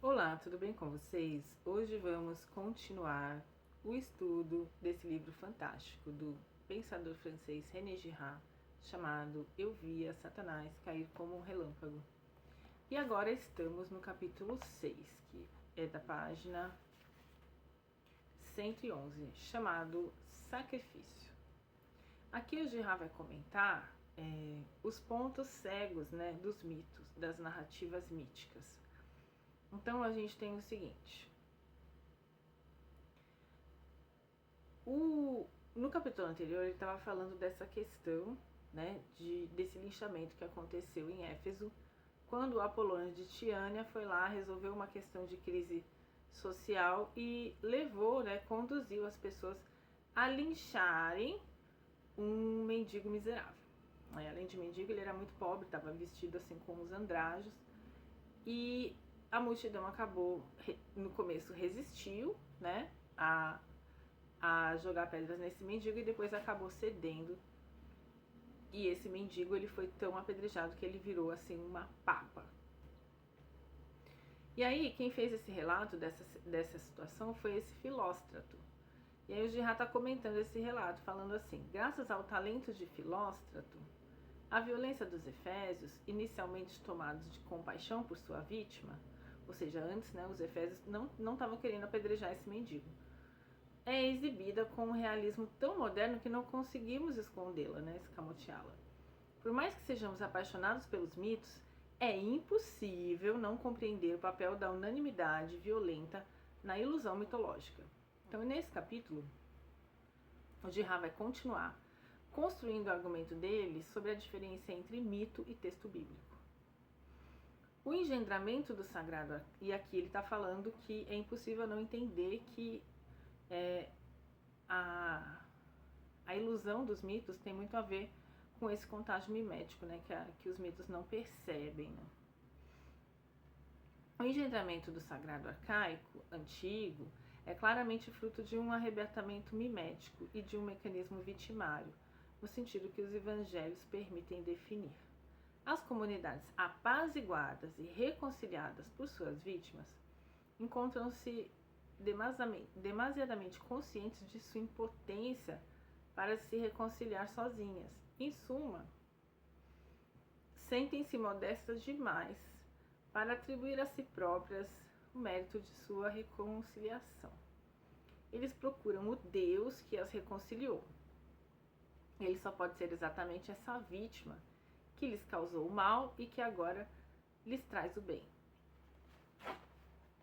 Olá, tudo bem com vocês? Hoje vamos continuar o estudo desse livro fantástico do pensador francês René Girard, chamado Eu Via Satanás Cair como um Relâmpago. E agora estamos no capítulo 6, que é da página 111, chamado Sacrifício. Aqui o Girard vai comentar os pontos cegos, dos mitos, das narrativas míticas. Então a gente tem o seguinte: no capítulo anterior ele estava falando dessa questão, desse linchamento que aconteceu em Éfeso, quando o Apolônio de Tiânia foi lá resolver uma questão de crise social e conduziu as pessoas a lincharem um mendigo miserável. Além de mendigo, ele era muito pobre, estava vestido assim como os andrajos, e a multidão acabou, no começo resistiu, a jogar pedras nesse mendigo, e depois acabou cedendo. E esse mendigo, ele foi tão apedrejado que ele virou assim uma papa. E aí quem fez esse relato dessa situação foi esse Filóstrato. E aí o Girard está comentando esse relato, falando assim: graças ao talento de Filóstrato, a violência dos efésios, inicialmente tomados de compaixão por sua vítima, ou seja, antes, os efésios não estavam querendo apedrejar esse mendigo, é exibida com um realismo tão moderno que não conseguimos escondê-la, escamoteá-la. Por mais que sejamos apaixonados pelos mitos, é impossível não compreender o papel da unanimidade violenta na ilusão mitológica. Então, nesse capítulo, o Girard vai continuar construindo o argumento dele sobre a diferença entre mito e texto bíblico. O engendramento do sagrado, e aqui ele está falando que é impossível não entender que a ilusão dos mitos tem muito a ver com esse contágio mimético, que os mitos não percebem. O engendramento do sagrado arcaico, antigo, é claramente fruto de um arrebatamento mimético e de um mecanismo vitimário, no sentido que os evangelhos permitem definir. As comunidades apaziguadas e reconciliadas por suas vítimas encontram-se demasiadamente conscientes de sua impotência para se reconciliar sozinhas. Em suma, sentem-se modestas demais para atribuir a si próprias o mérito de sua reconciliação. Eles procuram o Deus que as reconciliou. Ele só pode ser exatamente essa vítima que lhes causou o mal e que agora lhes traz o bem.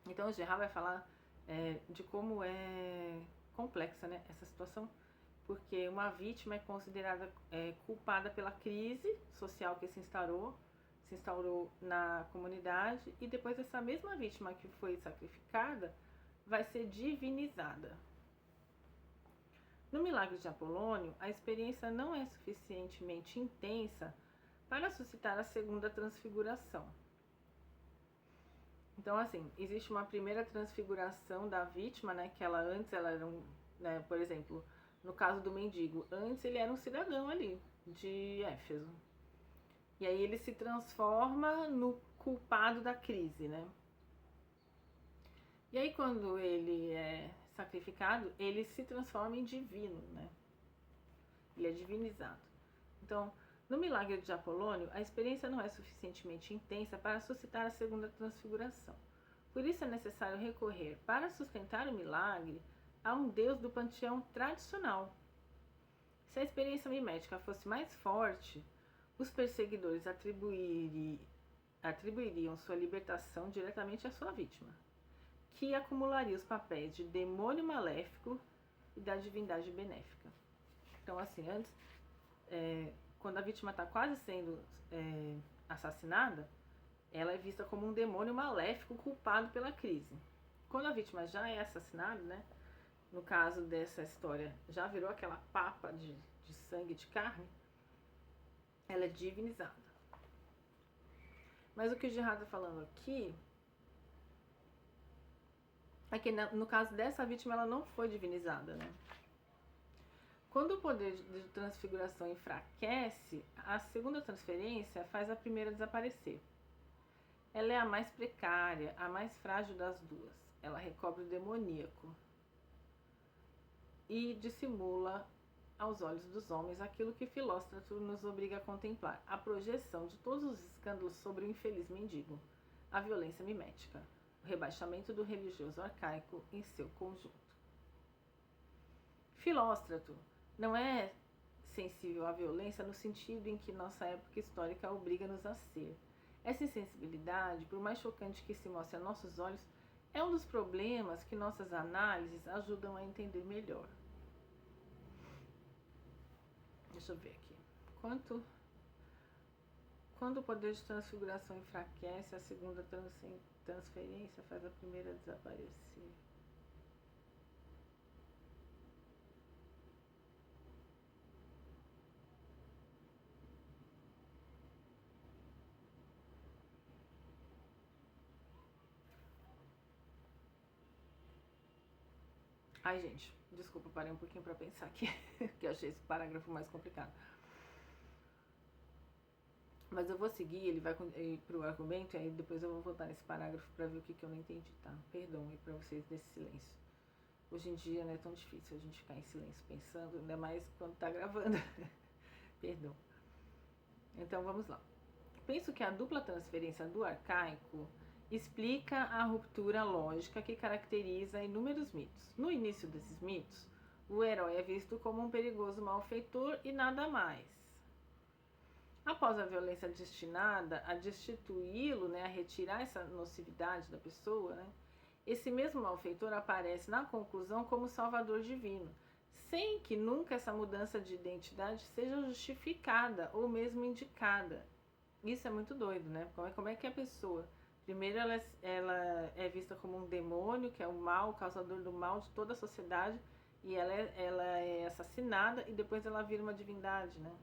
Então o Girard vai falar de como é complexa, essa situação, porque uma vítima é considerada culpada pela crise social que se instaurou na comunidade, e depois essa mesma vítima que foi sacrificada vai ser divinizada. No milagre de Apolônio, a experiência não é suficientemente intensa para suscitar a segunda transfiguração. Então, assim, existe uma primeira transfiguração da vítima, que antes ela era por exemplo, no caso do mendigo, antes ele era um cidadão ali de Éfeso. E aí ele se transforma no culpado da crise, E aí quando ele é sacrificado, ele se transforma em divino, Ele é divinizado. Então, no milagre de Apolônio, a experiência não é suficientemente intensa para suscitar a segunda transfiguração. Por isso é necessário recorrer, para sustentar o milagre, a um deus do panteão tradicional. Se a experiência mimética fosse mais forte, os perseguidores atribuiriam sua libertação diretamente à sua vítima, que acumularia os papéis de demônio maléfico e da divindade benéfica. Então, assim, antes, quando a vítima está quase sendo assassinada, ela é vista como um demônio maléfico culpado pela crise. Quando a vítima já é assassinada, no caso dessa história, já virou aquela papa de sangue, de carne, ela é divinizada. Mas o que o Girard está falando aqui é que no caso dessa vítima ela não foi divinizada, Quando o poder de transfiguração enfraquece, a segunda transferência faz a primeira desaparecer. ela é a mais precária, a mais frágil das duas. Ela recobre o demoníaco e dissimula aos olhos dos homens aquilo que Filóstrato nos obriga a contemplar, a projeção de todos os escândalos sobre o infeliz mendigo, a violência mimética, o rebaixamento do religioso arcaico em seu conjunto. Filóstrato não é sensível à violência no sentido em que nossa época histórica obriga-nos a ser. Essa insensibilidade, por mais chocante que se mostre a nossos olhos, é um dos problemas que nossas análises ajudam a entender melhor. Deixa eu ver aqui. Quando o poder de transfiguração enfraquece, a segunda transferência faz a primeira desaparecer. Ai, gente, desculpa, parei um pouquinho para pensar aqui, que eu achei esse parágrafo mais complicado. Mas eu vou seguir, ele vai pro argumento, e aí depois eu vou voltar nesse parágrafo para ver o que eu não entendi, tá? Perdão aí para vocês desse silêncio. Hoje em dia não é tão difícil a gente ficar em silêncio pensando, ainda mais quando tá gravando. Perdão. Então vamos lá. Penso que a dupla transferência do arcaico explica a ruptura lógica que caracteriza inúmeros mitos. No início desses mitos, o herói é visto como um perigoso malfeitor e nada mais. Após a violência destinada a destituí-lo, a retirar essa nocividade da pessoa, esse mesmo malfeitor aparece na conclusão como salvador divino, sem que nunca essa mudança de identidade seja justificada ou mesmo indicada. Isso é muito doido, né? Como é que a pessoa... Primeiro ela é vista como um demônio, que é o mal, o causador do mal de toda a sociedade, e ela é assassinada e depois ela vira uma divindade, né?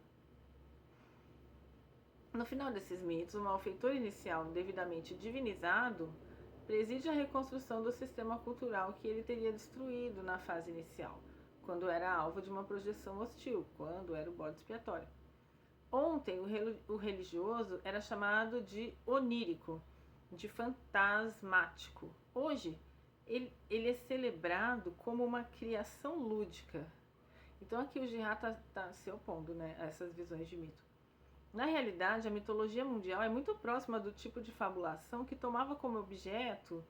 No final desses mitos, o malfeitor inicial devidamente divinizado preside a reconstrução do sistema cultural que ele teria destruído na fase inicial, quando era alvo de uma projeção hostil, quando era o bode expiatório. Ontem, o religioso era chamado de onírico, de fantasmático. Hoje, ele é celebrado como uma criação lúdica. Então aqui o Girard está se opondo, a essas visões de mito. Na realidade, a mitologia mundial é muito próxima do tipo de fabulação que tomava como objeto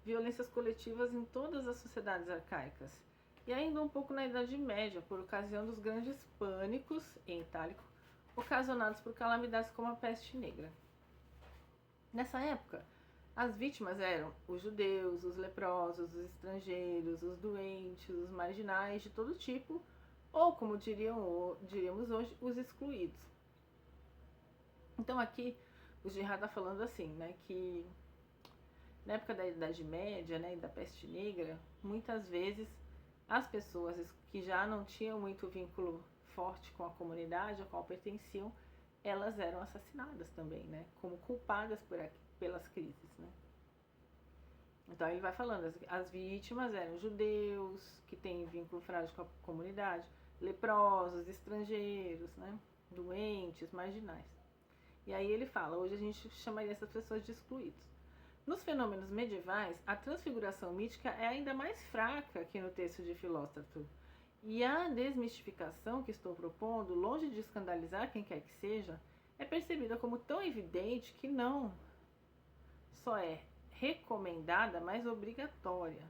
violências coletivas em todas as sociedades arcaicas, e ainda um pouco na Idade Média, por ocasião dos grandes pânicos, em itálico, ocasionados por calamidades como a peste negra. Nessa época, as vítimas eram os judeus, os leprosos, os estrangeiros, os doentes, os marginais de todo tipo, ou como diríamos hoje, os excluídos. Então aqui o Girard está falando assim, que na época da Idade Média, e da peste negra, muitas vezes as pessoas que já não tinham muito vínculo forte com a comunidade a qual pertenciam, elas eram assassinadas também, como culpadas pelas crises, Então ele vai falando, as vítimas eram judeus, que têm vínculo frágil com a comunidade, leprosos, estrangeiros, doentes, marginais. E aí ele fala, hoje a gente chamaria essas pessoas de excluídos. Nos fenômenos medievais, a transfiguração mítica é ainda mais fraca que no texto de Filóstrato. E a desmistificação que estou propondo, longe de escandalizar quem quer que seja, é percebida como tão evidente que não só é recomendada, mas obrigatória.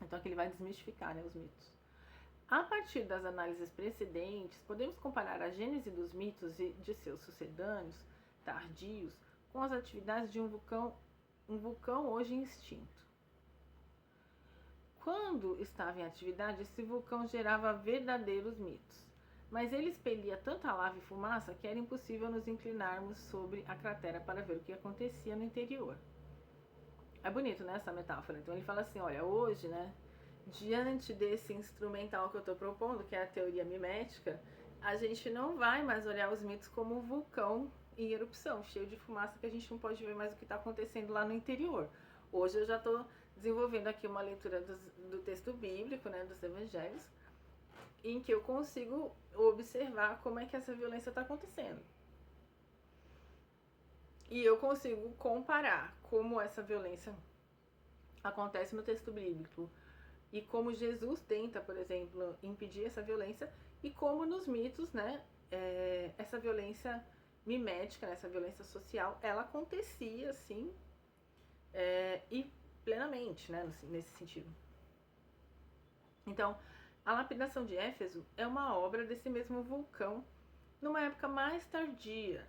Então aqui ele vai desmistificar os mitos. A partir das análises precedentes, podemos comparar a gênese dos mitos e de seus sucedâneos tardios com as atividades de um vulcão hoje extinto. Quando estava em atividade, esse vulcão gerava verdadeiros mitos, mas ele expelia tanta lava e fumaça que era impossível nos inclinarmos sobre a cratera para ver o que acontecia no interior. É bonito, essa metáfora. Então ele fala assim, olha, hoje, diante desse instrumental que eu estou propondo, que é a teoria mimética, a gente não vai mais olhar os mitos como um vulcão em erupção, cheio de fumaça, que a gente não pode ver mais o que está acontecendo lá no interior. Hoje eu já estou desenvolvendo aqui uma leitura do texto bíblico, dos evangelhos, em que eu consigo observar como é que essa violência está acontecendo. E eu consigo comparar como essa violência acontece no texto bíblico e como Jesus tenta, por exemplo, impedir essa violência, e como nos mitos, né, essa violência mimética, né, essa violência social, ela acontecia, assim, e plenamente, né, nesse sentido. Então, a lapidação de Éfeso é uma obra desse mesmo vulcão, numa época mais tardia.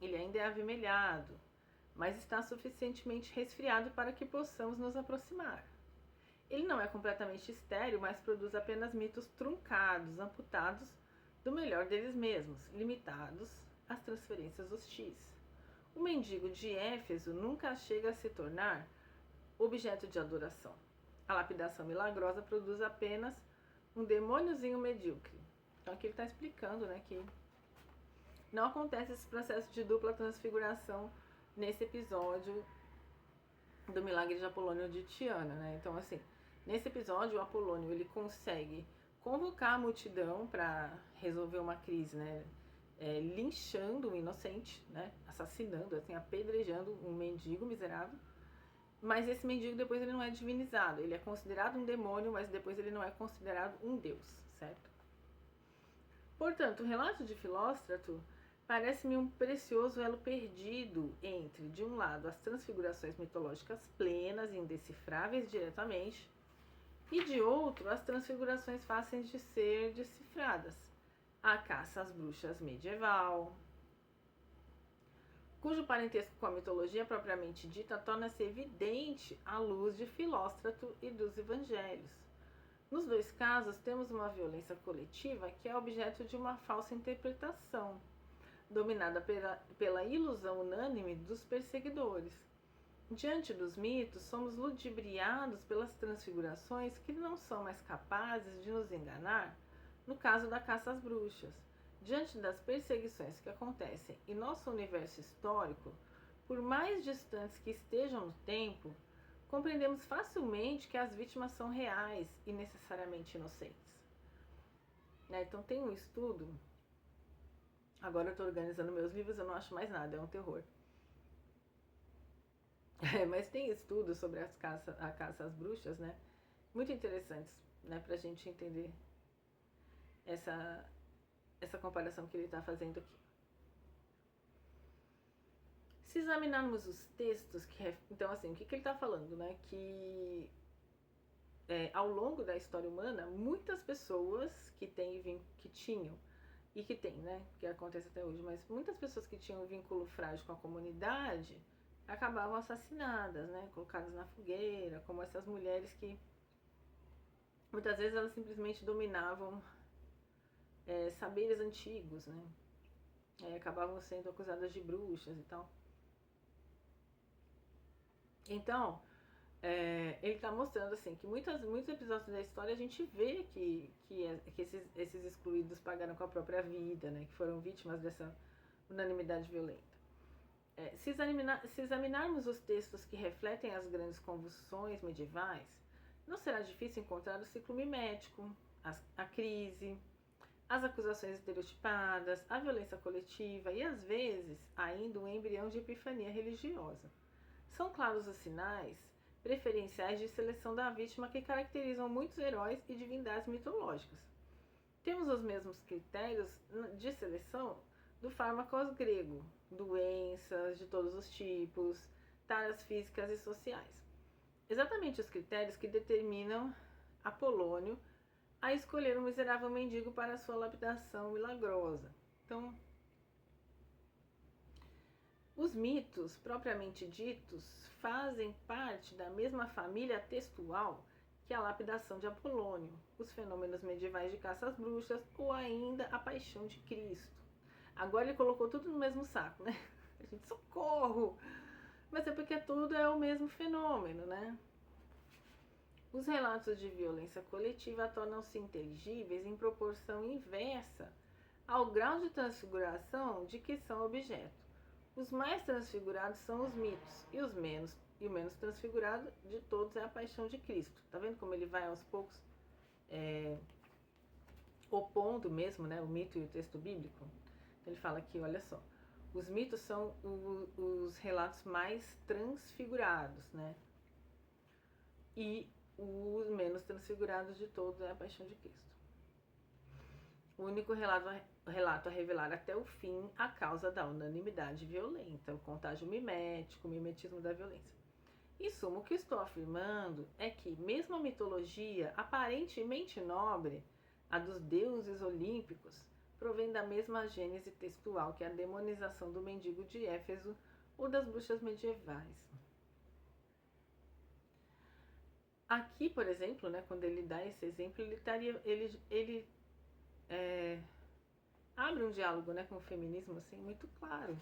Ele ainda é avermelhado, mas está suficientemente resfriado para que possamos nos aproximar. Ele não é completamente estéril, mas produz apenas mitos truncados, amputados do melhor deles mesmos, limitados às transferências hostis. O mendigo de Éfeso nunca chega a se tornar objeto de adoração. A lapidação milagrosa produz apenas um demôniozinho medíocre. Então aqui ele está explicando, né, que não acontece esse processo de dupla transfiguração nesse episódio do milagre de Apolônio de Tiana, né? Então, assim, nesse episódio, o Apolônio ele consegue convocar a multidão para resolver uma crise, né? Linchando um inocente, né? Assassinando, assim, apedrejando um mendigo miserável. Mas esse mendigo depois ele não é divinizado, ele é considerado um demônio, mas depois ele não é considerado um deus, certo? Portanto, o relato de Filóstrato parece-me um precioso elo perdido entre, de um lado, as transfigurações mitológicas plenas e indecifráveis diretamente, e de outro, as transfigurações fáceis de ser decifradas, a caça às bruxas medieval, cujo parentesco com a mitologia propriamente dita torna-se evidente à luz de Filóstrato e dos evangelhos. Nos dois casos, temos uma violência coletiva que é objeto de uma falsa interpretação, dominada pela ilusão unânime dos perseguidores. Diante dos mitos, somos ludibriados pelas transfigurações que não são mais capazes de nos enganar no caso da caça às bruxas. Diante das perseguições que acontecem em nosso universo histórico, por mais distantes que estejam no tempo, compreendemos facilmente que as vítimas são reais e necessariamente inocentes. Então tem um estudo, agora eu estou organizando meus livros, eu não acho mais nada, é um terror. Mas tem estudos sobre a caça às bruxas, né? Muito interessantes, né? Pra gente entender essa comparação que ele está fazendo aqui. Se examinarmos os textos então, assim, o que ele está falando, né? Que ao longo da história humana, muitas pessoas que tinham e que tem, né? Que acontece até hoje, mas muitas pessoas que tinham um vínculo frágil com a comunidade acabavam assassinadas, né? Colocadas na fogueira, como essas mulheres que muitas vezes elas simplesmente dominavam saberes antigos, né? Acabavam sendo acusadas de bruxas e tal. Então, ele está mostrando assim que muitos episódios da história a gente vê que esses excluídos pagaram com a própria vida, né? Que foram vítimas dessa unanimidade violenta. Se examinarmos os textos que refletem as grandes convulsões medievais, não será difícil encontrar o ciclo mimético, a crise, as acusações estereotipadas, a violência coletiva e, às vezes, ainda um embrião de epifania religiosa. São claros os sinais preferenciais de seleção da vítima que caracterizam muitos heróis e divindades mitológicas. Temos os mesmos critérios de seleção do fármacos grego, doenças de todos os tipos, taras físicas e sociais. Exatamente os critérios que determinam Apolônio a escolher um miserável mendigo para a sua lapidação milagrosa. Então, os mitos, propriamente ditos, fazem parte da mesma família textual que a lapidação de Apolônio, os fenômenos medievais de caça às bruxas ou ainda a paixão de Cristo. Agora ele colocou tudo no mesmo saco, né? A gente, socorro! Mas é porque tudo é o mesmo fenômeno, né? Os relatos de violência coletiva tornam-se inteligíveis em proporção inversa ao grau de transfiguração de que são objeto. Os mais transfigurados são os mitos, e o menos transfigurado de todos é a paixão de Cristo. Tá vendo como ele vai aos poucos opondo mesmo, né, o mito e o texto bíblico? Ele fala aqui, olha só, Os mitos são os relatos mais transfigurados, né? E os menos transfigurados de todos é a Paixão de Cristo. O único relato a revelar até o fim a causa da unanimidade violenta, o contágio mimético, o mimetismo da violência. Em suma, o que estou afirmando é que, mesmo a mitologia aparentemente nobre, a dos deuses olímpicos, provém da mesma gênese textual que a demonização do mendigo de Éfeso ou das bruxas medievais. Aqui, por exemplo, né, quando ele dá esse exemplo, ele abre um diálogo, né, com o feminismo assim, muito claro,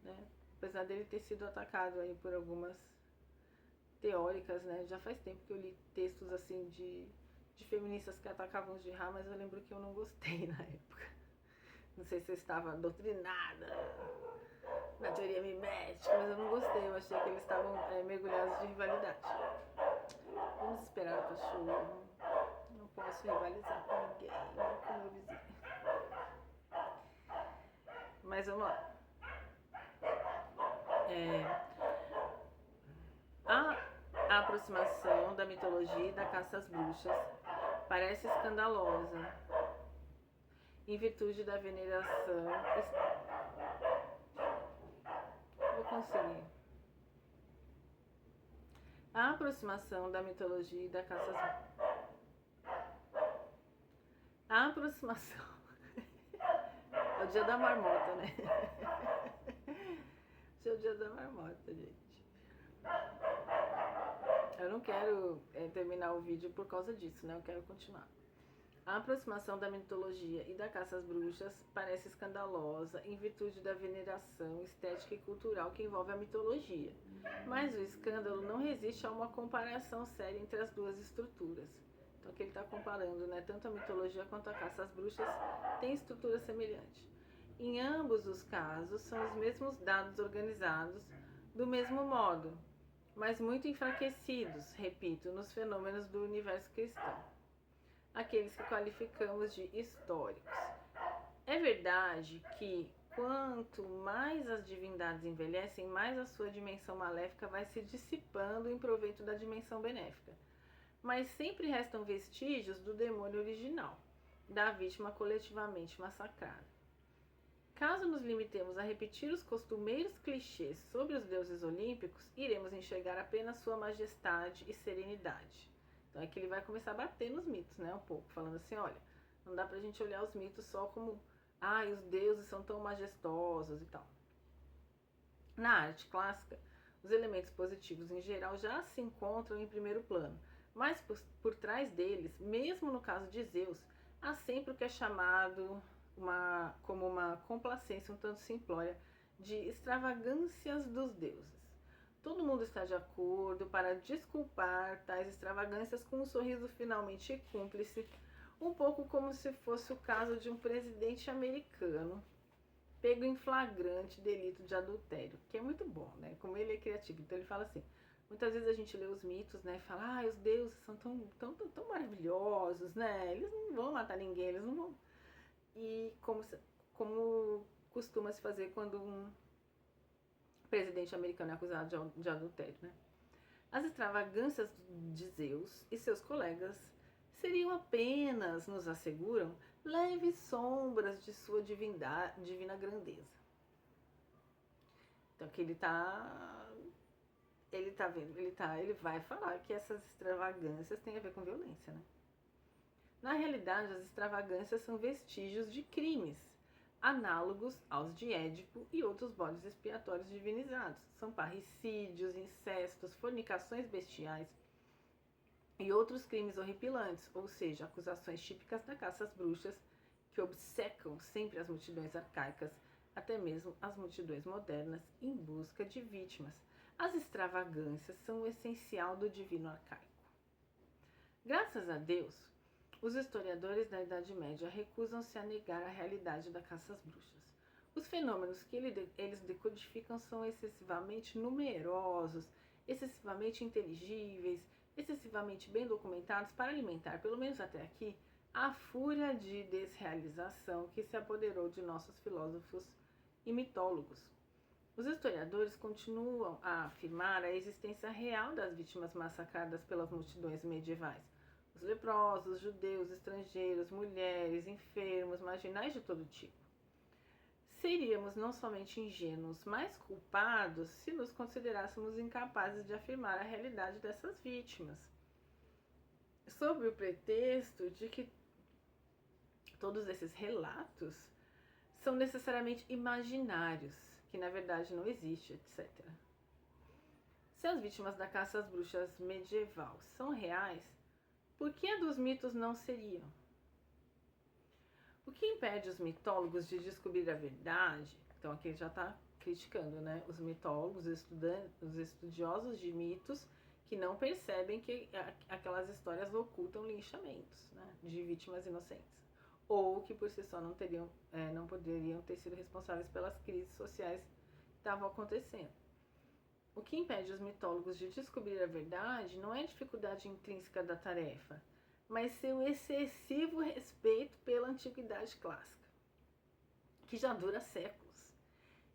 né? Apesar dele ter sido atacado aí por algumas teóricas, né? Já faz tempo que eu li textos assim de feministas que atacavam os jihad, mas eu lembro que eu não gostei na época. Não sei se eu estava doutrinada na teoria mimética, mas eu não gostei. Eu achei que eles estavam mergulhados de rivalidade. Vamos esperar o cachorro. Não posso rivalizar com ninguém, nem com meu vizinho. Mas vamos lá. A aproximação da mitologia e da caça às bruxas parece escandalosa, em virtude da veneração. Vou conseguir. A aproximação da mitologia e da caça às... A aproximação... É o dia da marmota, né? Esse é o dia da marmota, gente. Eu não quero terminar o vídeo por causa disso, né? Eu quero continuar. A aproximação da mitologia e da caça às bruxas parece escandalosa em virtude da veneração estética e cultural que envolve a mitologia. Mas o escândalo não resiste a uma comparação séria entre as duas estruturas. Então aqui ele está comparando, né? Tanto a mitologia quanto a caça às bruxas têm estrutura semelhante. Em ambos os casos, são os mesmos dados organizados do mesmo modo, mas muito enfraquecidos, repito, nos fenômenos do universo cristão, aqueles que qualificamos de históricos. É verdade que, quanto mais as divindades envelhecem, mais a sua dimensão maléfica vai se dissipando em proveito da dimensão benéfica. Mas sempre restam vestígios do demônio original, da vítima coletivamente massacrada. Caso nos limitemos a repetir os costumeiros clichês sobre os deuses olímpicos, iremos enxergar apenas sua majestade e serenidade. Então é que ele vai começar a bater nos mitos, né, um pouco, falando assim, olha, não dá pra gente olhar os mitos só como, os deuses são tão majestosos e tal. Na arte clássica, os elementos positivos em geral já se encontram em primeiro plano, mas por trás deles, mesmo no caso de Zeus, há sempre o que é chamado como uma complacência um tanto simplória de extravagâncias dos deuses. Todo mundo está de acordo para desculpar tais extravagâncias com um sorriso finalmente cúmplice, um pouco como se fosse o caso de um presidente americano pego em flagrante delito de adultério, que é muito bom, né? Como ele é criativo. Então ele fala assim, muitas vezes a gente lê os mitos, né? E fala, os deuses são tão maravilhosos, né? Eles não vão matar ninguém, eles não vão... E como costuma se fazer quando um presidente americano é acusado de adultério, né? As extravagâncias de Zeus e seus colegas seriam apenas, nos asseguram, leves sombras de sua divina grandeza. Então que ele vai falar que essas extravagâncias têm a ver com violência, né? Na realidade, as extravagâncias são vestígios de crimes, análogos aos de Édipo e outros bodes expiatórios divinizados. São parricídios, incestos, fornicações bestiais e outros crimes horripilantes, ou seja, acusações típicas da caça às bruxas que obcecam sempre as multidões arcaicas, até mesmo as multidões modernas, em busca de vítimas. As extravagâncias são o essencial do divino arcaico. Graças a Deus, os historiadores da Idade Média recusam-se a negar a realidade da caça às bruxas. Os fenômenos que eles decodificam são excessivamente numerosos, excessivamente inteligíveis, excessivamente bem documentados para alimentar, pelo menos até aqui, a fúria de desrealização que se apoderou de nossos filósofos e mitólogos. Os historiadores continuam a afirmar a existência real das vítimas massacradas pelas multidões medievais. Os leprosos, judeus, estrangeiros, mulheres, enfermos, marginais de todo tipo. Seríamos não somente ingênuos, mas culpados se nos considerássemos incapazes de afirmar a realidade dessas vítimas, sob o pretexto de que todos esses relatos são necessariamente imaginários, que na verdade não existe, etc. Se as vítimas da caça às bruxas medieval são reais, por que a dos mitos não seriam? O que impede os mitólogos de descobrir a verdade? Então aqui ele já está criticando, né? Os mitólogos, os estudiosos de mitos que não percebem que aquelas histórias ocultam linchamentos, né, de vítimas inocentes, ou que por si só não poderiam ter sido responsáveis pelas crises sociais que estavam acontecendo. O que impede os mitólogos de descobrir a verdade não é a dificuldade intrínseca da tarefa, mas seu excessivo respeito pela antiguidade clássica, que já dura séculos,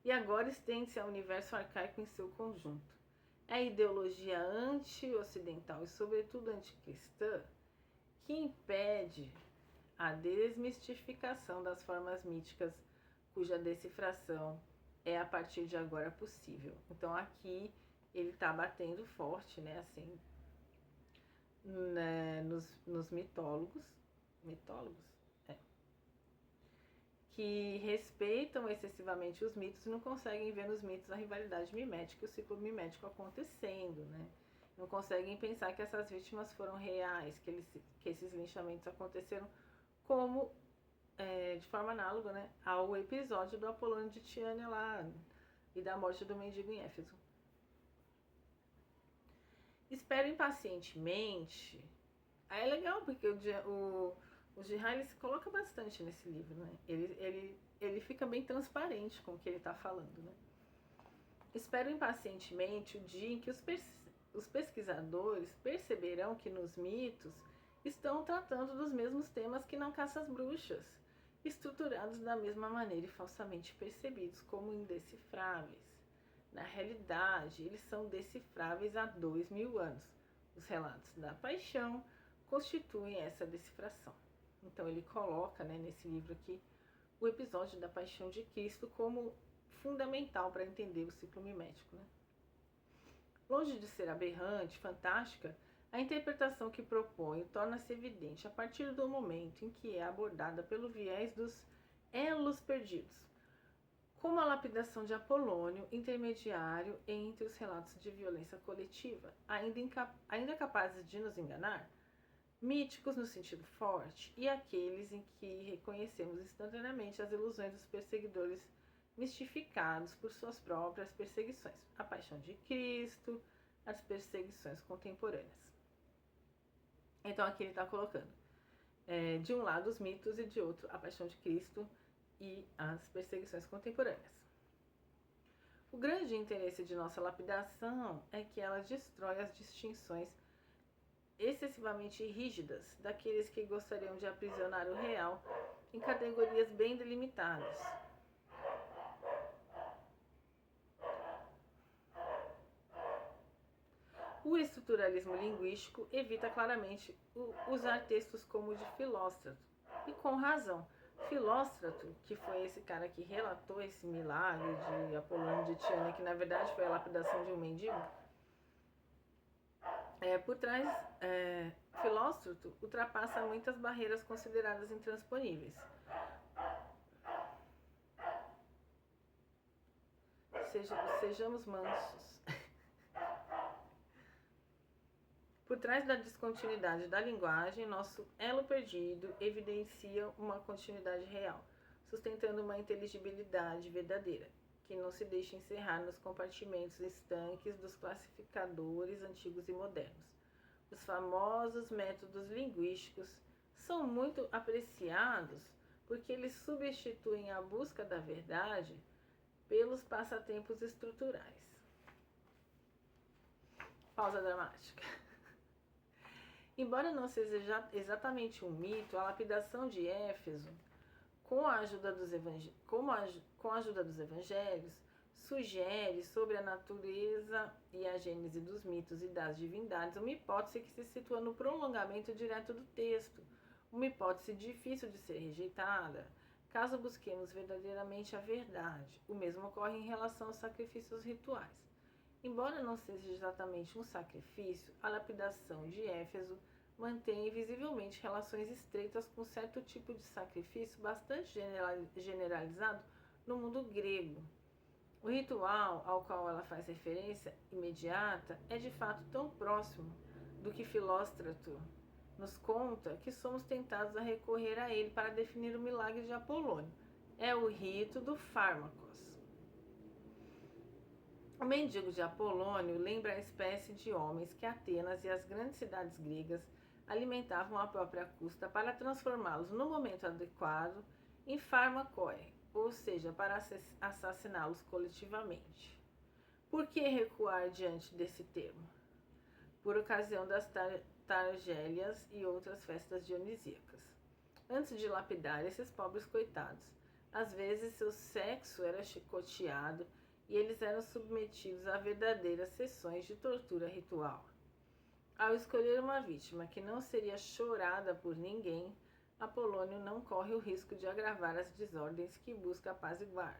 e agora estende-se ao universo arcaico em seu conjunto. É a ideologia anti-ocidental e, sobretudo, anticristã que impede a desmistificação das formas míticas cuja decifração é a partir de agora possível. Então aqui ele está batendo forte, né, assim, né, nos mitólogos, que respeitam excessivamente os mitos e não conseguem ver nos mitos a rivalidade mimética e o ciclo mimético acontecendo, né? Não conseguem pensar que essas vítimas foram reais, que esses linchamentos aconteceram como de forma análoga, né, ao episódio do Apolônio de Tiânia lá e da morte do mendigo em Éfeso. Espero impacientemente. Aí é legal, porque o Girard, ele se coloca bastante nesse livro, né? Ele fica bem transparente com o que ele está falando, né? Espero impacientemente o dia em que os pesquisadores perceberão que nos mitos estão tratando dos mesmos temas que na caça às bruxas, estruturados da mesma maneira e falsamente percebidos como indecifráveis. Na realidade, eles são decifráveis há 2000 anos. Os relatos da paixão constituem essa decifração. Então ele coloca, né, nesse livro aqui, o episódio da paixão de Cristo como fundamental para entender o ciclo mimético, né? Longe de ser aberrante, fantástica, a interpretação que propõe torna-se evidente a partir do momento em que é abordada pelo viés dos elos perdidos, como a lapidação de Apolônio, intermediário entre os relatos de violência coletiva, ainda capazes de nos enganar, míticos no sentido forte, e aqueles em que reconhecemos instantaneamente as ilusões dos perseguidores mistificados por suas próprias perseguições, a paixão de Cristo, as perseguições contemporâneas. Então aqui ele está colocando, de um lado os mitos e de outro a paixão de Cristo e as perseguições contemporâneas. O grande interesse de nossa lapidação é que ela destrói as distinções excessivamente rígidas daqueles que gostariam de aprisionar o real em categorias bem delimitadas. O estruturalismo linguístico evita claramente usar textos como o de Filóstrato, e com razão. Filóstrato, que foi esse cara que relatou esse milagre de Apolônio de Tiânia, que na verdade foi a lapidação de um mendigo, Filóstrato ultrapassa muitas barreiras consideradas intransponíveis. Sejamos mansos. Por trás da descontinuidade da linguagem, nosso elo perdido evidencia uma continuidade real, sustentando uma inteligibilidade verdadeira, que não se deixa encerrar nos compartimentos estanques dos classificadores antigos e modernos. Os famosos métodos linguísticos são muito apreciados porque eles substituem a busca da verdade pelos passatempos estruturais. Pausa dramática. Embora não seja exatamente um mito, a lapidação de Éfeso com a ajuda dos evangelhos, sugere sobre a natureza e a gênese dos mitos e das divindades uma hipótese que se situa no prolongamento direto do texto, uma hipótese difícil de ser rejeitada, caso busquemos verdadeiramente a verdade. O mesmo ocorre em relação aos sacrifícios rituais. Embora não seja exatamente um sacrifício, a lapidação de Éfeso mantém visivelmente relações estreitas com certo tipo de sacrifício bastante generalizado no mundo grego. O ritual ao qual ela faz referência imediata é de fato tão próximo do que Filóstrato nos conta que somos tentados a recorrer a ele para definir o milagre de Apolônio. É o rito do fármacos. O mendigo de Apolônio lembra a espécie de homens que Atenas e as grandes cidades gregas alimentavam à própria custa para transformá-los no momento adequado em fármacoi, ou seja, para assassiná-los coletivamente. Por que recuar diante desse termo? Por ocasião das targélias e outras festas dionisíacas. Antes de lapidar esses pobres coitados, às vezes seu sexo era chicoteado e eles eram submetidos a verdadeiras sessões de tortura ritual. Ao escolher uma vítima que não seria chorada por ninguém, Apolônio não corre o risco de agravar as desordens que busca apaziguar,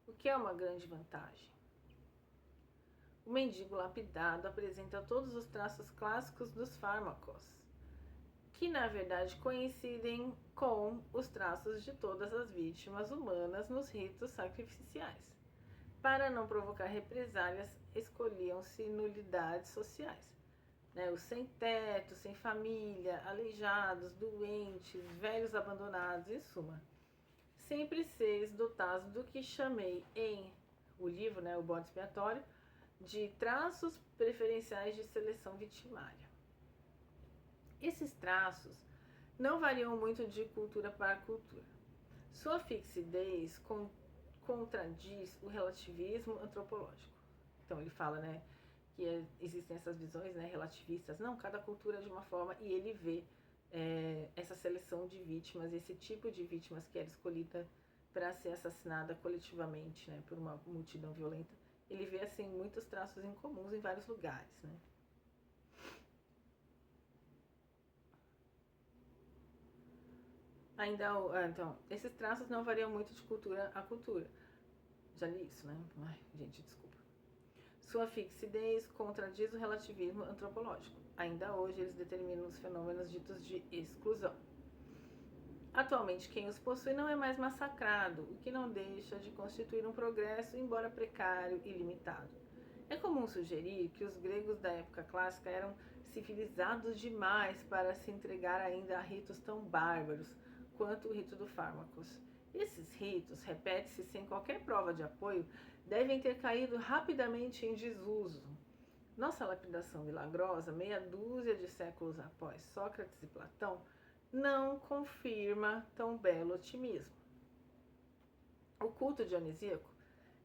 o que é uma grande vantagem. O mendigo lapidado apresenta todos os traços clássicos dos fármacos, que na verdade coincidem com os traços de todas as vítimas humanas nos ritos sacrificiais. Para não provocar represálias, escolhiam-se nulidades sociais. Os sem teto, sem família, aleijados, doentes, velhos abandonados, em suma. Sempre seis dotados do que chamei em o livro, o bode expiatório, de traços preferenciais de seleção vitimária. Esses traços não variam muito de cultura para cultura. Sua fixidez contradiz o relativismo antropológico. Então ele fala, que existem essas visões relativistas. Não, cada cultura é de uma forma e ele vê essa seleção de vítimas, esse tipo de vítimas que era escolhida para ser assassinada coletivamente, por uma multidão violenta. Ele vê assim muitos traços incomuns em vários lugares, Então, esses traços não variam muito de cultura a cultura. Já li isso, Ai, gente, desculpa. Sua fixidez contradiz o relativismo antropológico. Ainda hoje eles determinam os fenômenos ditos de exclusão. Atualmente, quem os possui não é mais massacrado, o que não deixa de constituir um progresso, embora precário e limitado. É comum sugerir que os gregos da época clássica eram civilizados demais para se entregar ainda a ritos tão bárbaros quanto o rito do fármacos. Esses ritos, repete-se sem qualquer prova de apoio, devem ter caído rapidamente em desuso. Nossa lapidação milagrosa, meia dúzia de séculos após Sócrates e Platão, não confirma tão belo otimismo. O culto dionisíaco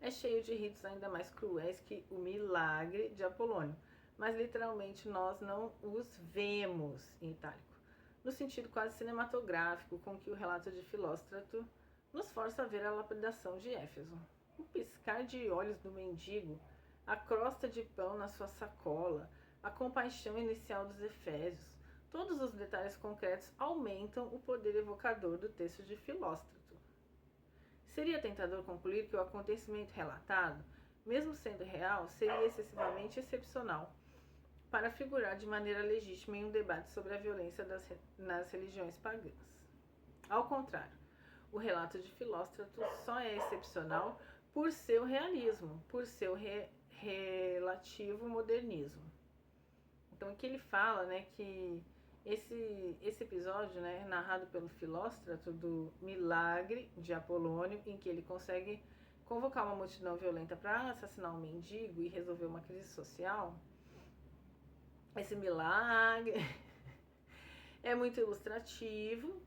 é cheio de ritos ainda mais cruéis que o milagre de Apolônio, mas literalmente nós não os vemos em itálico, no sentido quase cinematográfico com que o relato de Filóstrato nos força a ver a lapidação de Éfeso. O piscar de olhos do mendigo, a crosta de pão na sua sacola, a compaixão inicial dos efésios, todos os detalhes concretos aumentam o poder evocador do texto de Filóstrato. Seria tentador concluir que o acontecimento relatado, mesmo sendo real, seria excessivamente excepcional para figurar de maneira legítima em um debate sobre a violência nas religiões pagãs. Ao contrário, o relato de Filóstrato só é excepcional por seu realismo, por seu relativo modernismo. Então, aqui ele fala, que esse episódio, narrado pelo Filóstrato do milagre de Apolônio, em que ele consegue convocar uma multidão violenta para assassinar um mendigo e resolver uma crise social, esse milagre é muito ilustrativo,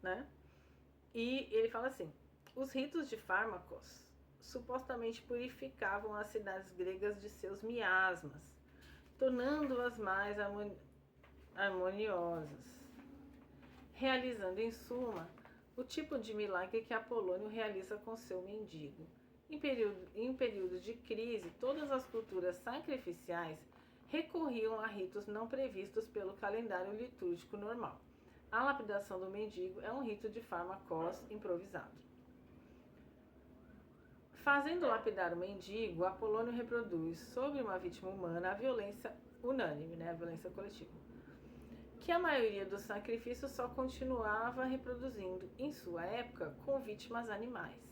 E ele fala assim: os ritos de fármacos supostamente purificavam as cidades gregas de seus miasmas, tornando-as mais harmoniosas, realizando em suma o tipo de milagre que Apolônio realiza com seu mendigo. Em período de crise, todas as culturas sacrificiais recorriam a ritos não previstos pelo calendário litúrgico normal. A lapidação do mendigo é um rito de fármacos improvisado. Fazendo lapidar o mendigo, Apolônio reproduz sobre uma vítima humana a violência unânime, a violência coletiva, que a maioria dos sacrifícios só continuava reproduzindo em sua época com vítimas animais.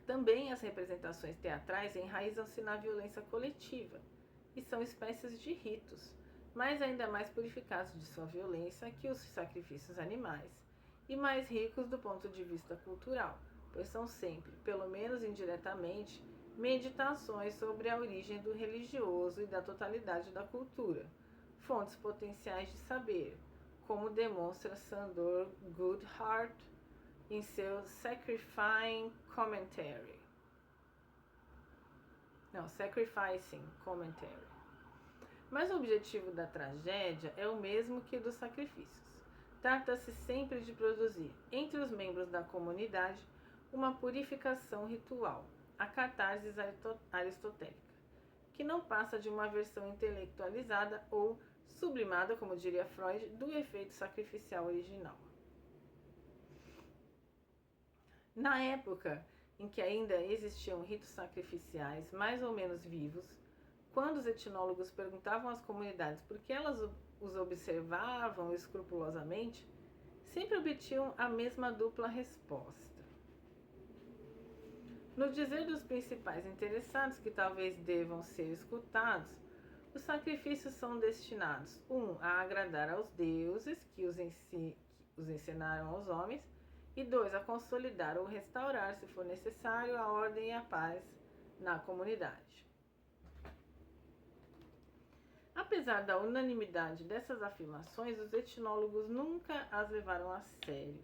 Também as representações teatrais enraizam-se na violência coletiva e são espécies de ritos, mas ainda mais purificados de sua violência que os sacrifícios animais, e mais ricos do ponto de vista cultural, pois são sempre, pelo menos indiretamente, meditações sobre a origem do religioso e da totalidade da cultura, fontes potenciais de saber, como demonstra Sandor Goodhart em seu Sacrificing Commentary. Mas o objetivo da tragédia é o mesmo que dos sacrifícios. Trata-se sempre de produzir, entre os membros da comunidade, uma purificação ritual, a catarsis aristotélica, que não passa de uma versão intelectualizada ou sublimada, como diria Freud, do efeito sacrificial original. Na época em que ainda existiam ritos sacrificiais mais ou menos vivos, quando os etnólogos perguntavam às comunidades por que elas os observavam escrupulosamente, sempre obtinham a mesma dupla resposta. No dizer dos principais interessados, que talvez devam ser escutados, os sacrifícios são destinados, 1. A agradar aos deuses que os ensinaram aos homens, e 2. A consolidar ou restaurar, se for necessário, a ordem e a paz na comunidade. Apesar da unanimidade dessas afirmações, os etnólogos nunca as levaram a sério.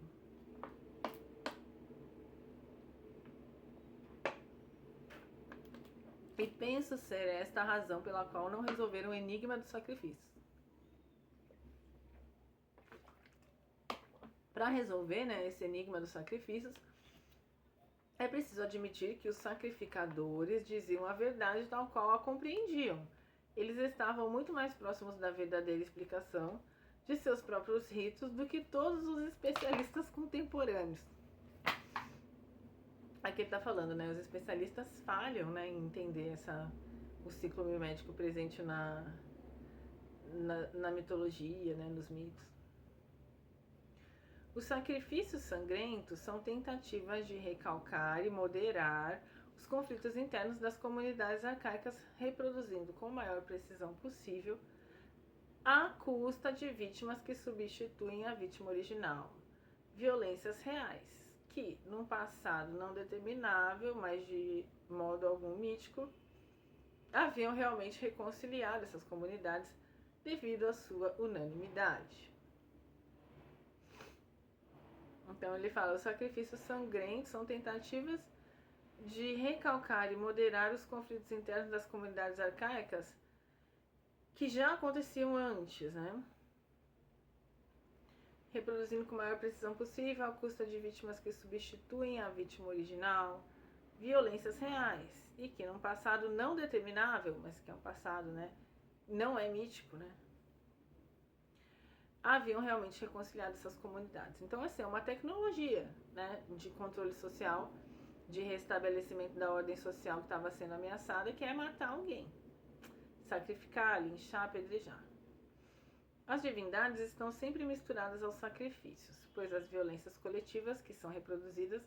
E penso ser esta a razão pela qual não resolveram o enigma do sacrifício. Para resolver esse enigma dos sacrifícios, é preciso admitir que os sacrificadores diziam a verdade tal qual a compreendiam. Eles estavam muito mais próximos da verdadeira explicação de seus próprios ritos do que todos os especialistas contemporâneos. Aqui ele está falando, os especialistas falham em entender o ciclo mimético presente na mitologia, nos mitos. Os sacrifícios sangrentos são tentativas de recalcar e moderar os conflitos internos das comunidades arcaicas, reproduzindo com maior precisão possível à custa de vítimas que substituem a vítima original. Violências reais, que, num passado não determinável, mas de modo algum mítico, haviam realmente reconciliado essas comunidades devido à sua unanimidade. Então ele fala, os sacrifícios sangrentos são tentativas de recalcar e moderar os conflitos internos das comunidades arcaicas que já aconteciam antes, reproduzindo com a maior precisão possível à custa de vítimas que substituem a vítima original, violências reais, e que num passado não determinável, mas que é um passado, não é mítico, haviam realmente reconciliado essas comunidades. Então, é uma tecnologia, de controle social, de restabelecimento da ordem social que estava sendo ameaçada, que é matar alguém, sacrificar, linchar, apedrejar. As divindades estão sempre misturadas aos sacrifícios, pois as violências coletivas que são reproduzidas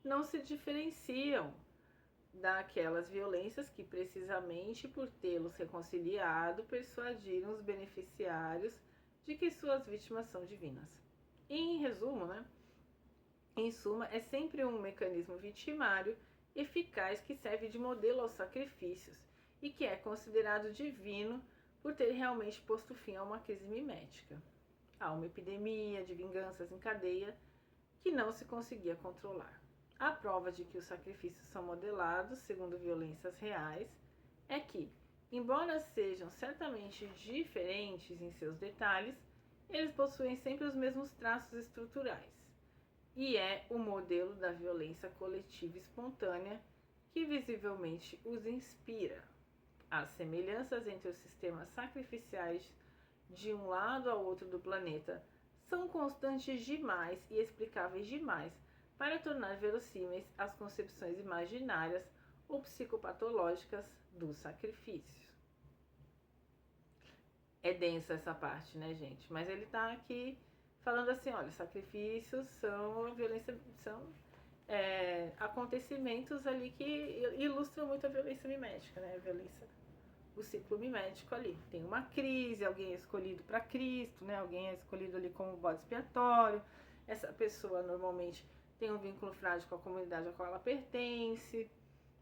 não se diferenciam daquelas violências que, precisamente por tê-los reconciliado, persuadiram os beneficiários de que suas vítimas são divinas. E, em resumo, em suma, é sempre um mecanismo vitimário eficaz que serve de modelo aos sacrifícios e que é considerado divino por ter realmente posto fim a uma crise mimética, a uma epidemia de vinganças em cadeia que não se conseguia controlar. A prova de que os sacrifícios são modelados segundo violências reais é que, embora sejam certamente diferentes em seus detalhes, eles possuem sempre os mesmos traços estruturais. E é o modelo da violência coletiva espontânea que visivelmente os inspira. As semelhanças entre os sistemas sacrificiais de um lado ao outro do planeta são constantes demais e explicáveis demais para tornar verossímeis as concepções imaginárias ou psicopatológicas do sacrifício. É densa essa parte, né, gente? Mas ele tá aqui falando assim, olha, sacrifícios são violência, são acontecimentos ali que ilustram muito a violência mimética, né? A violência, o ciclo mimético ali. Tem uma crise, alguém é escolhido para Cristo, né? Alguém é escolhido ali como bode expiatório. Essa pessoa normalmente tem um vínculo frágil com a comunidade a qual ela pertence.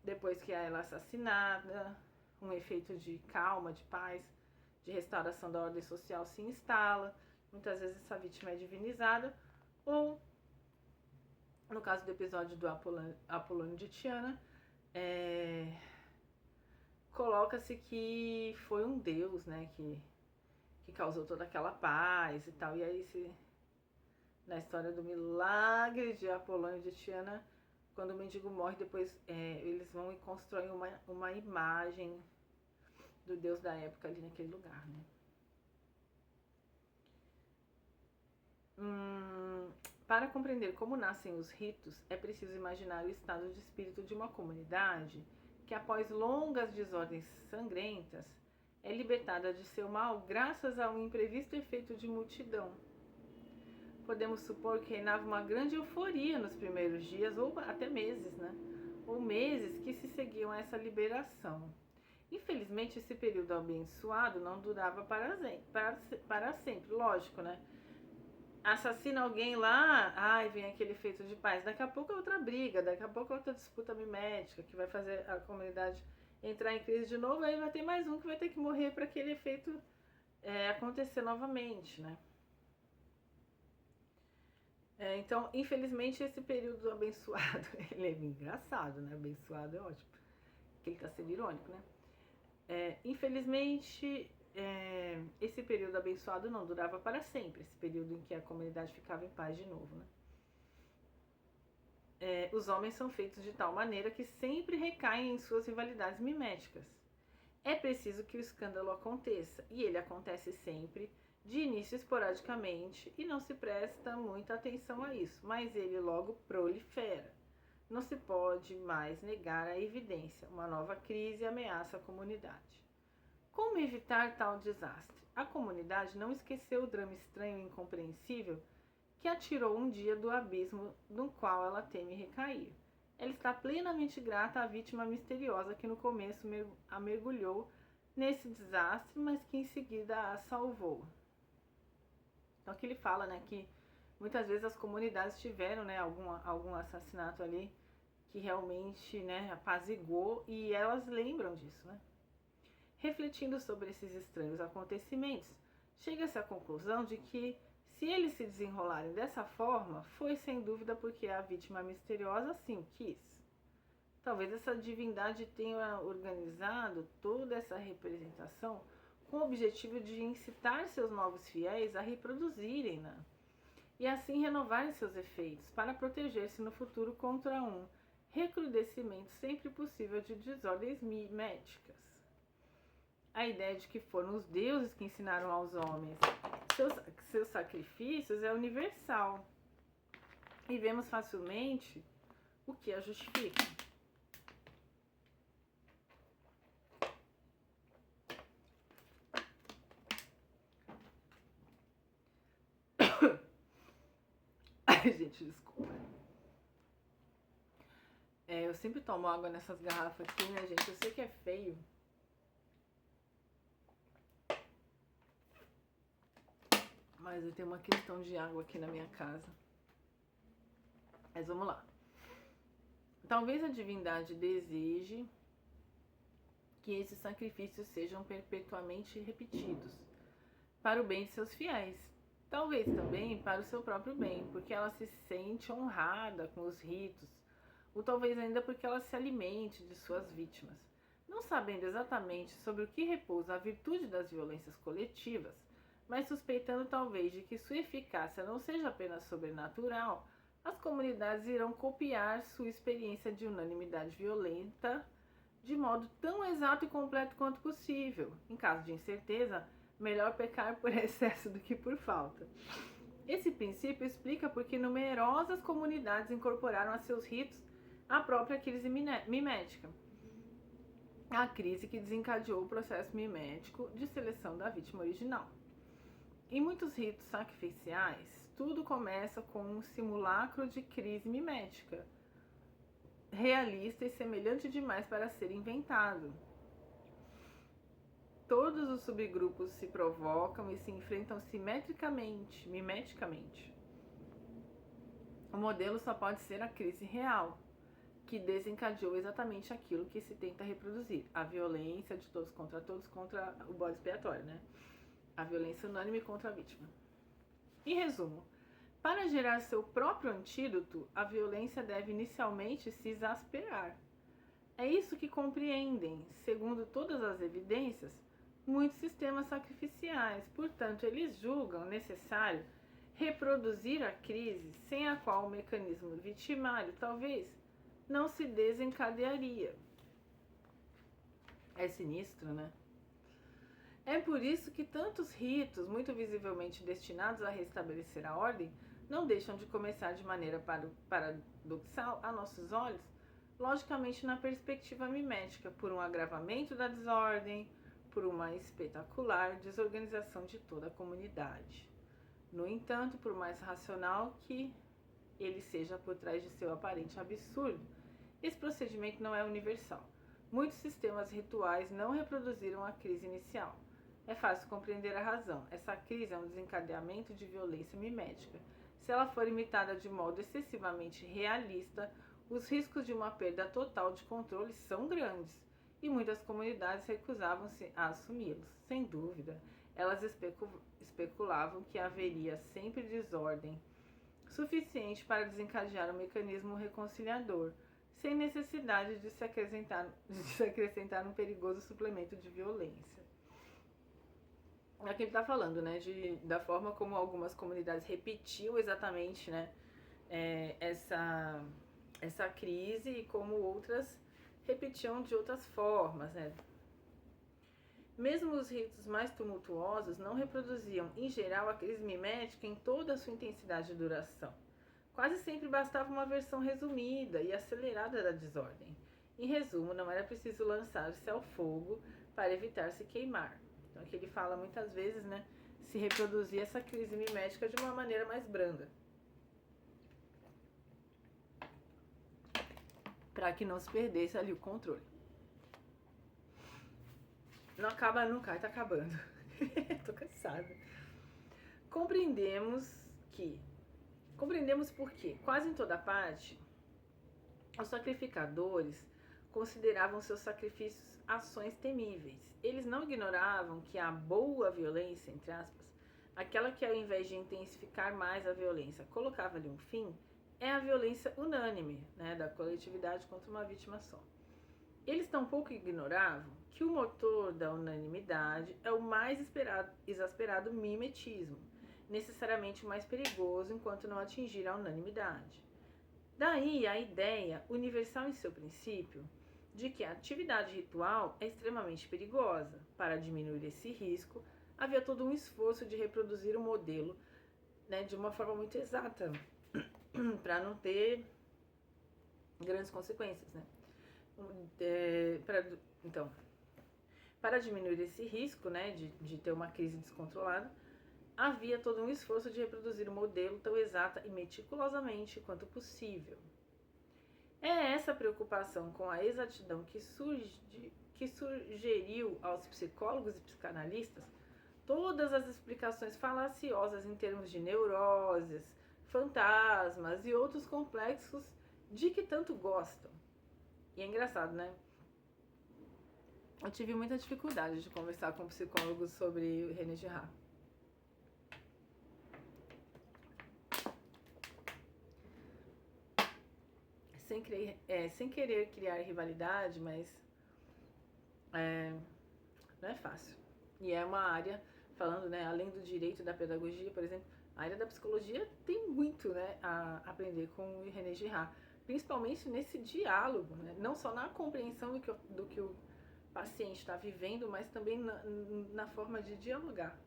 Depois que ela é assassinada, um efeito de calma, de paz, de restauração da ordem social se instala. Muitas vezes essa vítima é divinizada, ou no caso do episódio do Apolônio de Tiana, coloca-se que foi um deus, né, que causou toda aquela paz e tal. E aí, na história do milagre de Apolônio de Tiana, quando o mendigo morre, depois eles vão e constroem uma imagem do deus da época ali naquele lugar, né? Para compreender como nascem os ritos, é preciso imaginar o estado de espírito de uma comunidade que, após longas desordens sangrentas, é libertada de seu mal graças a um imprevisto efeito de multidão. Podemos supor que reinava uma grande euforia nos primeiros dias, ou até meses, né? Ou meses que se seguiam a essa liberação. Infelizmente, esse período abençoado não durava para sempre, lógico, né? Assassina alguém lá, ai, vem aquele efeito de paz. Daqui a pouco é outra briga, daqui a pouco é outra disputa mimética que vai fazer a comunidade entrar em crise de novo, aí vai ter mais um que vai ter que morrer para aquele efeito acontecer novamente, né? Então, infelizmente, esse período abençoado, ele é engraçado, né? Abençoado é ótimo, porque ele tá sendo irônico, né? Infelizmente, esse período abençoado não durava para sempre, esse período em que a comunidade ficava em paz de novo, né? Os homens são feitos de tal maneira que sempre recaem em suas rivalidades miméticas. É preciso que o escândalo aconteça, e ele acontece sempre, de início esporadicamente, e não se presta muita atenção a isso, mas ele logo prolifera. Não se pode mais negar a evidência, uma nova crise ameaça a comunidade. Como evitar tal desastre? A comunidade não esqueceu o drama estranho e incompreensível que a tirou um dia do abismo no qual ela teme recair. Ela está plenamente grata à vítima misteriosa que no começo a mergulhou nesse desastre, mas que em seguida a salvou. Então aqui ele fala, né, que muitas vezes as comunidades tiveram, né, algum assassinato ali que realmente, né, apaziguou, e elas lembram disso, né? Refletindo sobre esses estranhos acontecimentos, chega-se à conclusão de que, se eles se desenrolarem dessa forma, foi sem dúvida porque a vítima misteriosa assim o quis. Talvez essa divindade tenha organizado toda essa representação com o objetivo de incitar seus novos fiéis a reproduzirem-na e assim renovarem seus efeitos, para proteger-se no futuro contra um recrudescimento sempre possível de desordens miméticas. A ideia de que foram os deuses que ensinaram aos homens seus sacrifícios é universal, e vemos facilmente o que a justifica. Ai, gente, desculpa. Eu sempre tomo água nessas garrafas aqui, né, gente? Eu sei que é feio. Mas eu tenho uma questão de água aqui na minha casa. Mas vamos lá. Talvez a divindade deseje que esses sacrifícios sejam perpetuamente repetidos, para o bem de seus fiéis. Talvez também para o seu próprio bem, porque ela se sente honrada com os ritos, ou talvez ainda porque ela se alimente de suas vítimas. Não sabendo exatamente sobre o que repousa a virtude das violências coletivas, mas suspeitando talvez de que sua eficácia não seja apenas sobrenatural, as comunidades irão copiar sua experiência de unanimidade violenta de modo tão exato e completo quanto possível. Em caso de incerteza, melhor pecar por excesso do que por falta. Esse princípio explica por que numerosas comunidades incorporaram a seus ritos a própria crise mimética, a crise que desencadeou o processo mimético de seleção da vítima original. Em muitos ritos sacrificiais, tudo começa com um simulacro de crise mimética, realista e semelhante demais para ser inventado. Todos os subgrupos se provocam e se enfrentam mimeticamente. O modelo só pode ser a crise real, que desencadeou exatamente aquilo que se tenta reproduzir. A violência de todos contra o bode expiatório, né? A violência unânime contra a vítima. Em resumo, para gerar seu próprio antídoto, a violência deve inicialmente se exasperar. É isso que compreendem, segundo todas as evidências, muitos sistemas sacrificiais. Portanto, eles julgam necessário reproduzir a crise, sem a qual o mecanismo vitimário talvez não se desencadearia. É sinistro, né? É por isso que tantos ritos, muito visivelmente destinados a restabelecer a ordem, não deixam de começar de maneira paradoxal a nossos olhos, logicamente na perspectiva mimética, por um agravamento da desordem, por uma espetacular desorganização de toda a comunidade. No entanto, por mais racional que ele seja por trás de seu aparente absurdo, esse procedimento não é universal. Muitos sistemas rituais não reproduziram a crise inicial. É fácil compreender a razão. Essa crise é um desencadeamento de violência mimética. Se ela for imitada de modo excessivamente realista, os riscos de uma perda total de controle são grandes, e muitas comunidades recusavam-se a assumi-los. Sem dúvida, elas especulavam que haveria sempre desordem suficiente para desencadear um mecanismo reconciliador, sem necessidade de se acrescentar um perigoso suplemento de violência. Aqui ele está falando, né, da forma como algumas comunidades repetiam exatamente, né, essa crise e como outras repetiam de outras formas, né. Mesmo os ritos mais tumultuosos não reproduziam, em geral, a crise mimética em toda a sua intensidade e duração. Quase sempre bastava uma versão resumida e acelerada da desordem. Em resumo, não era preciso lançar-se ao fogo para evitar se queimar. Então aqui ele fala muitas vezes, né, se reproduzir essa crise mimética de uma maneira mais branda, para que não se perdesse ali o controle. Não acaba nunca, tá acabando. Tô cansada. Compreendemos porque, quase em toda parte, os sacrificadores consideravam seus sacrifícios ações temíveis. Eles não ignoravam que a boa violência, entre aspas, aquela que ao invés de intensificar mais a violência, colocava-lhe um fim, é a violência unânime, né, da coletividade contra uma vítima só. Eles tampouco ignoravam que o motor da unanimidade é o mais exasperado mimetismo, necessariamente o mais perigoso enquanto não atingir a unanimidade. Daí a ideia, universal em seu princípio, de que a atividade ritual é extremamente perigosa. Para diminuir esse risco, havia todo um esforço de reproduzir o modelo, né, de uma forma muito exata, para não ter grandes consequências, né? Então, para diminuir esse risco, né, de ter uma crise descontrolada, havia todo um esforço de reproduzir o modelo tão exata e meticulosamente quanto possível. É essa preocupação com a exatidão que sugeriu aos psicólogos e psicanalistas todas as explicações falaciosas em termos de neuroses, fantasmas e outros complexos de que tanto gostam. E é engraçado, né? Eu tive muita dificuldade de conversar com psicólogos sobre René Girard. Sem querer criar rivalidade, mas não é fácil. E é uma área falando, né, além do direito da pedagogia, por exemplo, a área da psicologia tem muito, né, a aprender com o René Girard, principalmente nesse diálogo, né, não só na compreensão do que o paciente está vivendo, mas também na forma de dialogar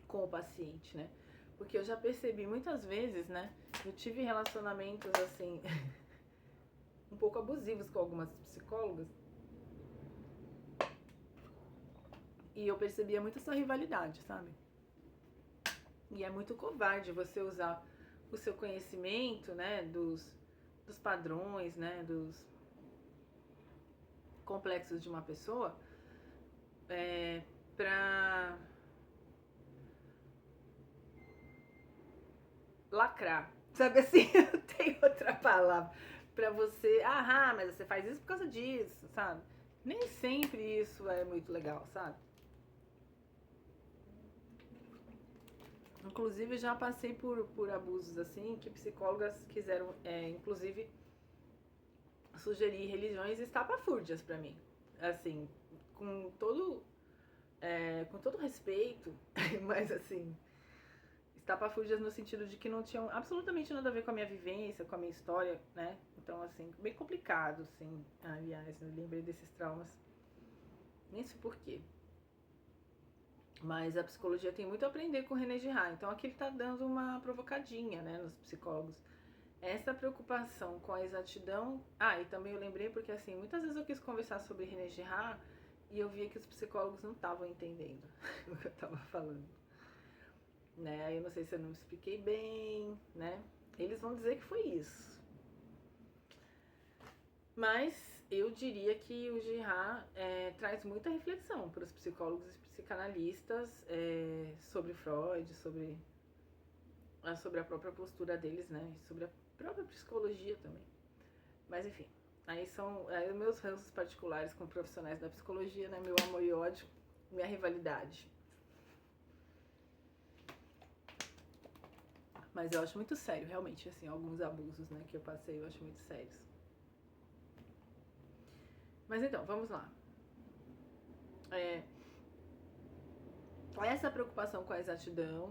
com o paciente, né? Porque eu já percebi muitas vezes, né? Eu tive relacionamentos assim um pouco abusivos com algumas psicólogas e eu percebia muito essa rivalidade, sabe? E é muito covarde você usar o seu conhecimento, né? Dos padrões, né? Dos complexos de uma pessoa pra lacrar, sabe assim? Não tem outra palavra pra você, mas você faz isso por causa disso, sabe? Nem sempre isso é muito legal, sabe? Inclusive já passei por abusos assim, que psicólogas quiseram, inclusive, sugerir religiões estapafúrdias pra mim. Assim, com todo respeito, mas assim, estapafúrdias no sentido de que não tinham absolutamente nada a ver com a minha vivência, com a minha história, né? Então, assim, bem complicado, assim. Aliás, eu lembrei desses traumas. Nem sei porquê. Mas a psicologia tem muito a aprender com o René Girard. Então, aqui ele tá dando uma provocadinha, né, nos psicólogos. Essa preocupação com a exatidão... e também eu lembrei porque, assim, muitas vezes eu quis conversar sobre René Girard e eu via que os psicólogos não estavam entendendo o que eu tava falando. Né? Aí eu não sei se eu não me expliquei bem, né? Eles vão dizer que foi isso. Mas eu diria que o Girard traz muita reflexão para os psicólogos e psicanalistas sobre Freud, sobre a própria postura deles, né? Sobre a própria psicologia também. Mas enfim, aí são meus ranços particulares com profissionais da psicologia, né? Meu amor e ódio, minha rivalidade. Mas eu acho muito sério, realmente, assim, alguns abusos, né, que eu passei, eu acho muito sérios. Mas então, vamos lá. Essa preocupação com a exatidão,